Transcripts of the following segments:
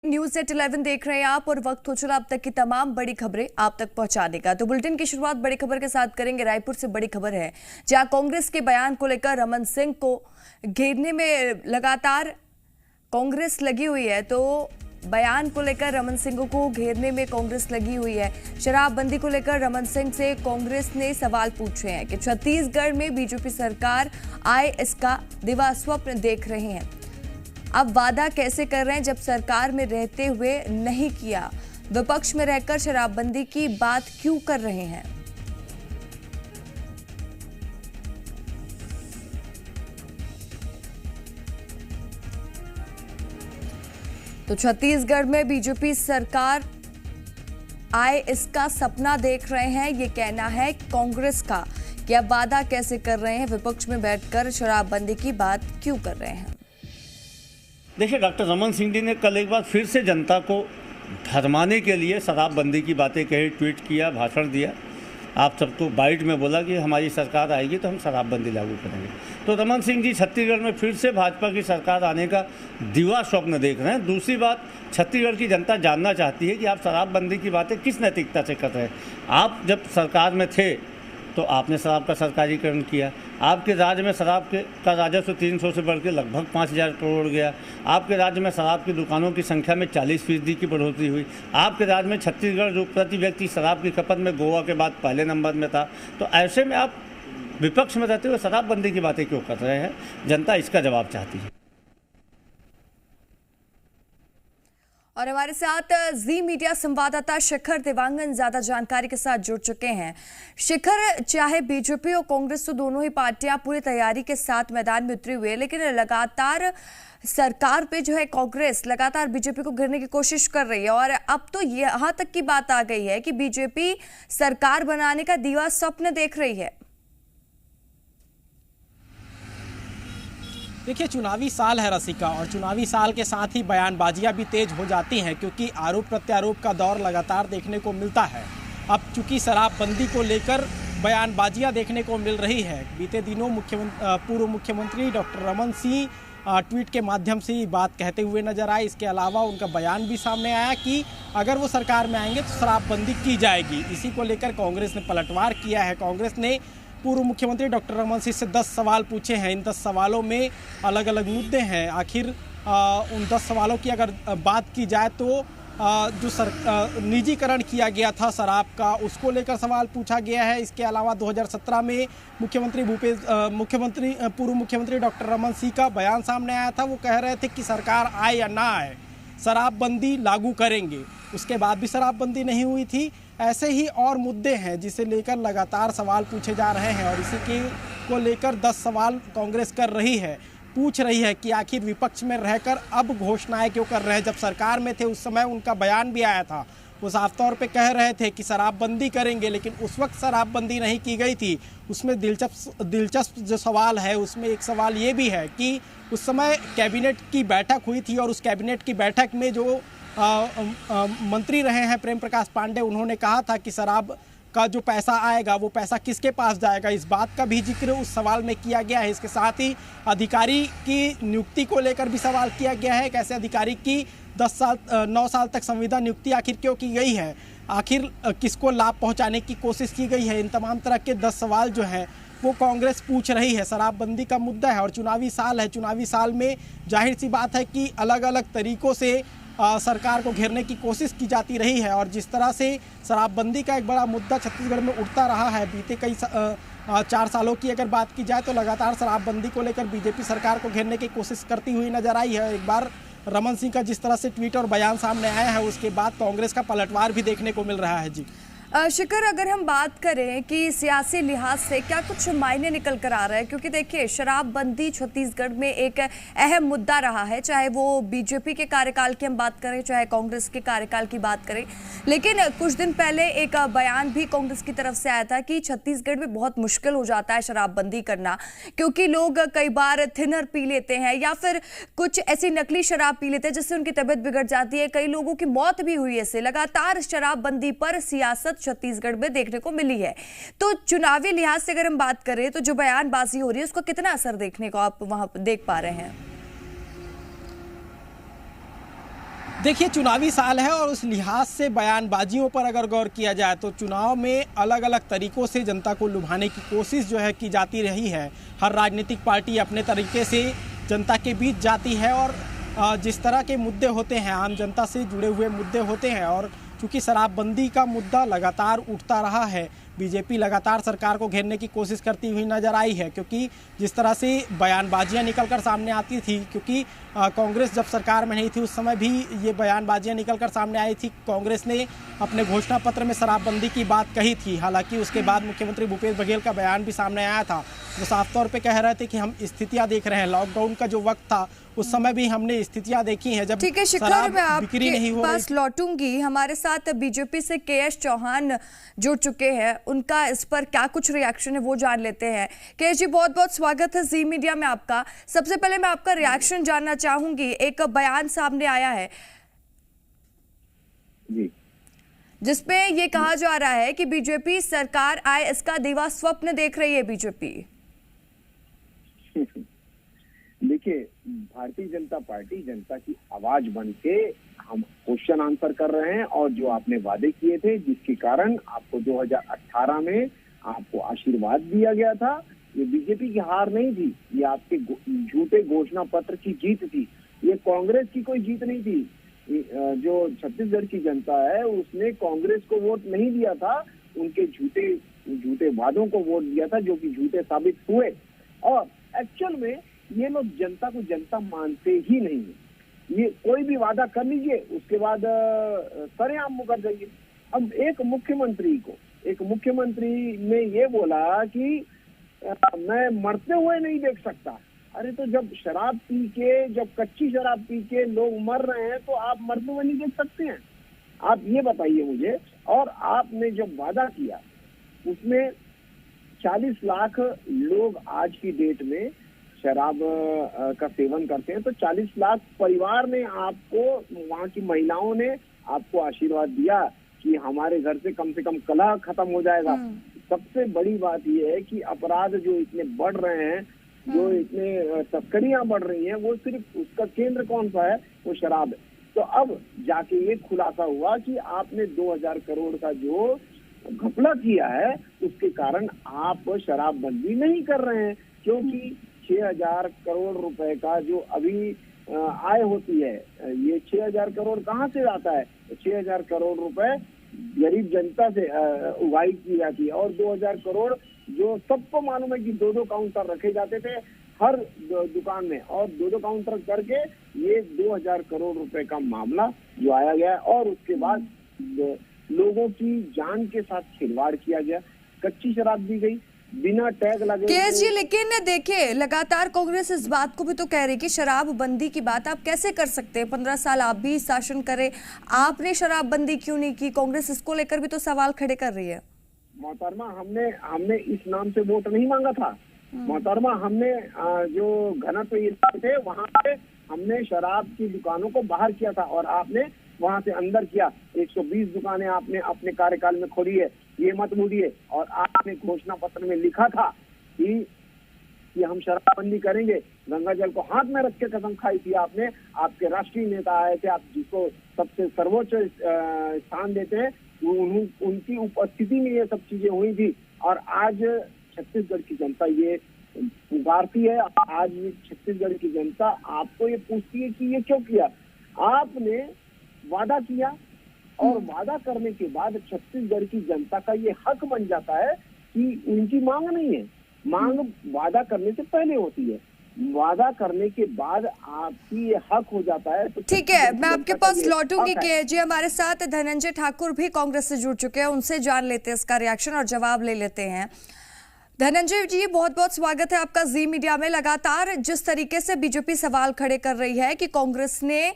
News net 11 देख रहे हैं आप और वक्त हो चला अब तक की तमाम बड़ी खबरें आप तक पहुंचाने का। तो बुलेटिन की शुरुआत बड़ी खबर के साथ करेंगे। रायपुर से बड़ी खबर है जहां कांग्रेस के बयान को लेकर रमन सिंह को घेरने में लगातार कांग्रेस लगी हुई है। तो बयान को लेकर रमन सिंह को घेरने में कांग्रेस लगी हुई है। शराबबंदी को लेकर रमन सिंह से कांग्रेस ने सवाल पूछे हैं कि छत्तीसगढ़ में बीजेपी सरकार आए इसका दिवा स्वप्न देख रहे हैं। अब वादा कैसे कर रहे हैं जब सरकार में रहते हुए नहीं किया। विपक्ष में रहकर शराबबंदी की बात क्यों कर रहे हैं। तो छत्तीसगढ़ में बीजेपी सरकार आए इसका सपना देख रहे हैं, ये कहना है कांग्रेस का कि अब वादा कैसे कर रहे हैं, विपक्ष में बैठकर शराबबंदी की बात क्यों कर रहे हैं। देखिए, डॉक्टर रमन सिंह जी ने कल एक बार फिर से जनता को भरमाने के लिए शराबबंदी की बातें कही, ट्वीट किया, भाषण दिया। आप सबको बाइट में बोला कि हमारी सरकार आएगी तो हम शराबबंदी लागू करेंगे। तो रमन सिंह जी छत्तीसगढ़ में फिर से भाजपा की सरकार आने का दिवा स्वप्न देख रहे हैं। दूसरी बात, छत्तीसगढ़ की जनता जानना चाहती है कि आप शराबबंदी की बातें किस नैतिकता से कर रहे हैं। आप जब सरकार में थे तो आपने शराब का सरकारीकरण किया। आपके राज्य में शराब का राजस्व 300 से बढ़ के लगभग 5000 करोड़ गया। आपके राज्य में शराब की दुकानों की संख्या में 40% की बढ़ोतरी हुई। आपके राज्य में छत्तीसगढ़ जो प्रति व्यक्ति शराब की खपत में गोवा के बाद पहले नंबर में था। तो ऐसे में आप विपक्ष में रहते हुए शराबबंदी की बातें क्यों कर रहे हैं? जनता इसका जवाब चाहती है। और हमारे साथ जी मीडिया संवाददाता शिखर देवांगन ज्यादा जानकारी के साथ जुड़ चुके हैं। शिखर, चाहे बीजेपी और कांग्रेस तो दोनों ही पार्टियां पूरी तैयारी के साथ मैदान में उतरी हुई है, लेकिन लगातार सरकार पे जो है कांग्रेस लगातार बीजेपी को घेरने की कोशिश कर रही है। और अब तो यहां तक की बात आ गई है कि बीजेपी सरकार बनाने का दिवा स्वप्न देख रही है। देखिए, चुनावी साल है रसिका, और चुनावी साल के साथ ही बयानबाजियां भी तेज हो जाती हैं क्योंकि आरोप प्रत्यारोप का दौर लगातार देखने को मिलता है। अब चूंकि शराबबंदी को लेकर बयानबाजियां देखने को मिल रही है, बीते दिनों पूर्व मुख्यमंत्री डॉक्टर रमन सिंह ट्वीट के माध्यम से ये बात कहते हुए नजर आए। इसके अलावा उनका बयान भी सामने आया कि अगर वो सरकार में आएंगे तो शराबबंदी की जाएगी। इसी को लेकर कांग्रेस ने पलटवार किया है। कांग्रेस ने पूर्व मुख्यमंत्री डॉक्टर रमन सिंह से 10 सवाल पूछे हैं। इन 10 सवालों में अलग अलग मुद्दे हैं। आखिर उन 10 सवालों की अगर बात की जाए तो जो निजीकरण किया गया था शराब का, उसको लेकर सवाल पूछा गया है। इसके अलावा 2017 में पूर्व मुख्यमंत्री डॉक्टर रमन सिंह का बयान सामने आया था। वो कह रहे थे कि सरकार आए या ना आए शराबबंदी लागू करेंगे। उसके बाद भी शराबबंदी नहीं हुई थी। ऐसे ही और मुद्दे हैं जिसे लेकर लगातार सवाल पूछे जा रहे हैं, और इसी को लेकर 10 सवाल कांग्रेस कर रही है, पूछ रही है कि आखिर विपक्ष में रहकर अब घोषणाएं क्यों कर रहे हैं। जब सरकार में थे उस समय उनका बयान भी आया था, वो साफ तौर पे कह रहे थे कि शराबबंदी करेंगे, लेकिन उस वक्त शराबबंदी नहीं की गई थी। उसमें दिलचस्प जो सवाल है, उसमें एक सवाल ये भी है कि उस समय कैबिनेट की बैठक हुई थी, और उस कैबिनेट की बैठक में जो मंत्री रहे हैं प्रेम प्रकाश पांडे, उन्होंने कहा था कि शराब का जो पैसा आएगा वो पैसा किसके पास जाएगा। इस बात का भी जिक्र उस सवाल में किया गया है। इसके साथ ही अधिकारी की नियुक्ति को लेकर भी सवाल किया गया है। कैसे अधिकारी की 9 साल तक संविदा नियुक्ति आखिर क्यों की गई है, आखिर किसको लाभ पहुंचाने की कोशिश की गई है। इन तमाम तरह के 10 सवाल जो हैं वो कांग्रेस पूछ रही है। शराबबंदी का मुद्दा है और चुनावी साल है। चुनावी साल में जाहिर सी बात है कि अलग अलग तरीकों से सरकार को घेरने की कोशिश की जाती रही है। और जिस तरह से शराबबंदी का एक बड़ा मुद्दा छत्तीसगढ़ में उठता रहा है, बीते 4 सालों की अगर बात की जाए तो लगातार शराबबंदी को लेकर बीजेपी सरकार को घेरने की कोशिश करती हुई नजर आई है। एक बार रमन सिंह का जिस तरह से ट्वीट और बयान सामने आया है, उसके बाद कांग्रेस का पलटवार भी देखने को मिल रहा है। जी शिखर, अगर हम बात करें कि सियासी लिहाज से क्या कुछ मायने निकल कर आ रहा है, क्योंकि देखिए शराबबंदी छत्तीसगढ़ में एक अहम मुद्दा रहा है, चाहे वो बीजेपी के कार्यकाल की हम बात करें चाहे कांग्रेस के कार्यकाल की बात करें। लेकिन कुछ दिन पहले एक बयान भी कांग्रेस की तरफ से आया था कि छत्तीसगढ़ में बहुत मुश्किल हो जाता है शराबबंदी करना, क्योंकि लोग कई बार थिनर पी लेते हैं या फिर कुछ ऐसी नकली शराब पी लेते हैं जिससे उनकी तबीयत बिगड़ जाती है। कई लोगों की मौत भी हुई है। इससे लगातार शराबबंदी पर सियासत छत्तीसगढ़ में देखने को मिली है। तो चुनावी लिहाज से अगर हम बात करें तो जो बयानबाजी हो रही है उसका कितना असर देखने को आप वहां देख पा रहे हैं? देखिए, चुनावी साल है और उस लिहाज से बयानबाजियों पर अगर गौर किया जाए तो चुनाव में अलग अलग तरीकों से जनता को लुभाने की कोशिश जो है की जाती रही है। हर राजनीतिक पार्टी अपने तरीके से जनता के बीच जाती है और जिस तरह के मुद्दे होते हैं, आम जनता से जुड़े हुए मुद्दे होते हैं, और चूँकि शराबबंदी का मुद्दा लगातार उठता रहा है, बीजेपी लगातार सरकार को घेरने की कोशिश करती हुई नजर आई है। क्योंकि जिस तरह से बयानबाजियां निकलकर सामने आती थी, क्योंकि कांग्रेस जब सरकार में नहीं थी उस समय भी ये बयानबाजियां निकलकर सामने आई थी। कांग्रेस ने अपने घोषणा पत्र में शराबबंदी की बात कही थी। हालांकि उसके बाद मुख्यमंत्री भूपेश बघेल का बयान भी सामने आया था। वो साफ तौर पे कह रहे थे कि हम स्थितियां देख रहे हैं। लॉकडाउन का जो वक्त था उस समय भी हमने स्थितियां देखी हैं जब ठीक है शिखर, मैं आपके पास लौटूंगी। हमारे साथ बीजेपी से के.एस. चौहान जुड़ चुके हैं, उनका इस पर क्या कुछ रिएक्शन है वो जान लेते हैं। के.एस. जी, बहुत बहुत स्वागत है जी मीडिया में आपका। सबसे पहले मैं आपका रिएक्शन जानना चाहूंगी। एक बयान सामने आया है जी, जिसपे ये कहा जा रहा है कि बीजेपी सरकार आए इसका दिवा स्वप्न देख रही है बीजेपी। देखिए, भारतीय जनता पार्टी जनता की आवाज बन के हम क्वेश्चन आंसर कर रहे हैं, और जो आपने वादे किए थे जिसके कारण आपको 2018 में आपको आशीर्वाद दिया गया था, ये बीजेपी की हार नहीं थी, ये आपके झूठे घोषणा पत्र की जीत थी। ये कांग्रेस की कोई जीत नहीं थी। जो छत्तीसगढ़ की जनता है उसने कांग्रेस को वोट नहीं दिया था, उनके झूठे वादों को वोट दिया था जो कि झूठे साबित हुए। और एक्चुअल में ये लोग जनता को जनता मानते ही नहीं है। ये कोई भी वादा कर लीजिए उसके बाद सरेआम मुकर जाइए। अब एक मुख्यमंत्री ने ये बोला कि मैं मरते हुए नहीं देख सकता। अरे तो जब शराब पी के, जब कच्ची शराब पी के लोग मर रहे हैं तो आप मरते हुए नहीं देख सकते हैं? आप ये बताइए मुझे। और आपने जब वादा किया उसमें 40 लाख लोग आज की डेट में शराब का सेवन करते हैं, तो 40 लाख परिवार ने आपको, वहाँ की महिलाओं ने आपको आशीर्वाद दिया कि हमारे घर से कम कलह खत्म हो जाएगा। सबसे बड़ी बात यह है कि अपराध जो इतने बढ़ रहे हैं, जो इतने तस्करियां बढ़ रही हैं, वो सिर्फ उसका केंद्र कौन सा है? वो शराब है। तो अब जाके ये खुलासा हुआ कि आपने 2000 करोड़ का जो घपला किया है उसके कारण आप शराबबंदी नहीं कर रहे हैं, क्योंकि 6000 करोड़ रुपए का जो अभी आय होती है, ये 6000 करोड़ कहाँ से आता है? 6000 करोड़ रुपए गरीब जनता से उगाई की जाती है। और 2000 करोड़ जो सबको मालूम है कि 2-2 काउंटर रखे जाते थे हर दुकान में, और 2-2 काउंटर करके ये 2000 करोड़ रुपए का मामला जो आया गया। और उसके बाद लोगों की जान के साथ खिलवाड़ किया गया, कच्ची शराब दी गई बिना टैग लगे। के.एस. जी, लेकिन देखिए लगातार कांग्रेस इस बात को भी तो कह रही कि शराबबंदी की बात आप कैसे कर सकते हैं? 15 साल आप भी शासन करे, आपने शराबबंदी क्यों नहीं की? कांग्रेस इसको लेकर भी तो सवाल खड़े कर रही है। मोहतरमा, हमने इस नाम से वोट नहीं मांगा था। मोहतरमा, हमने जो घनत्व इलाके थे वहाँ पे हमने शराब की दुकानों को बाहर किया था, और आपने वहाँ से अंदर किया। 120 दुकानें आपने अपने कार्यकाल में खोली है, ये मत भूलिए। और आपने घोषणा पत्र में लिखा था कि हम शराबबंदी करेंगे। गंगा जल को हाथ में रख के कसम खाई थी आपने। आपके राष्ट्रीय नेता आए थे, आप जिसको सबसे सर्वोच्च स्थान देते हैं, उनकी उपस्थिति में ये सब चीजें हुई थी। और आज छत्तीसगढ़ की जनता ये पुकारती है, आज छत्तीसगढ़ की जनता आपको ये पूछती है कि ये क्यों किया? आपने वादा किया, और वादा करने के बाद छत्तीसगढ़ की जनता का ये हक बन जाता है कि उनकी मांग नहीं है, मांग वादा करने से पहले होती है, वादा करने के बाद आपकी ये हक हो जाता है। तो ठीक है, मैं आपके पास लौटूंगी। के जी, हमारे साथ धनंजय ठाकुर भी कांग्रेस से जुड़ चुके हैं, उनसे जान लेते हैं इसका रिएक्शन और जवाब ले लेते हैं। धनंजय जी, बहुत बहुत स्वागत है आपका जी मीडिया में। लगातार जिस तरीके से बीजेपी सवाल खड़े कर रही है कि कांग्रेस ने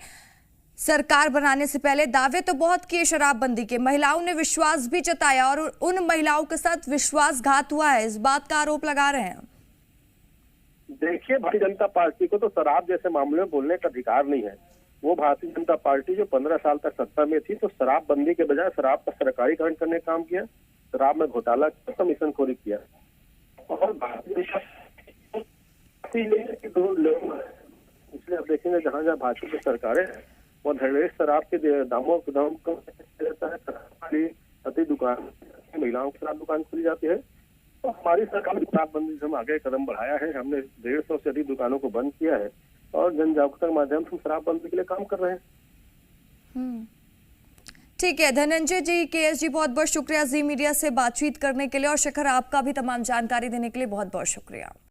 सरकार बनाने से पहले दावे तो बहुत किए शराबबंदी के, महिलाओं ने विश्वास भी जताया और उन महिलाओं के साथ विश्वासघात हुआ है, इस बात का आरोप लगा रहे हैं। देखिए, भारतीय जनता पार्टी को तो शराब जैसे मामले में बोलने का अधिकार नहीं है। वो भारतीय जनता पार्टी जो 15 साल तक सत्ता में थी, तो शराबबंदी के बजाय शराब का सरकारीकरण करने का काम किया, शराब में घोटाला किया, कमीशनखोरी किया। और भारतीय जनता लोग, इसलिए आप देखेंगे जहाँ जहाँ भाजपा की सरकारें वो धड़ेश शराब के दामों के दाम कम रहता है। शराब दुकान महिलाओं की शराब दुकान खुली जाती है। तो हमारी सरकार ने शराबबंदी से हम आगे कदम बढ़ाया है। हमने 150 से अधिक दुकानों को बंद किया है और जन जागरूकता के माध्यम से हम शराबबंदी के लिए काम कर रहे हैं। ठीक है धनंजय जी, केएस जी, बहुत बहुत शुक्रिया जी मीडिया से बातचीत करने के लिए, और शेखर आपका भी तमाम जानकारी देने के लिए बहुत बहुत शुक्रिया।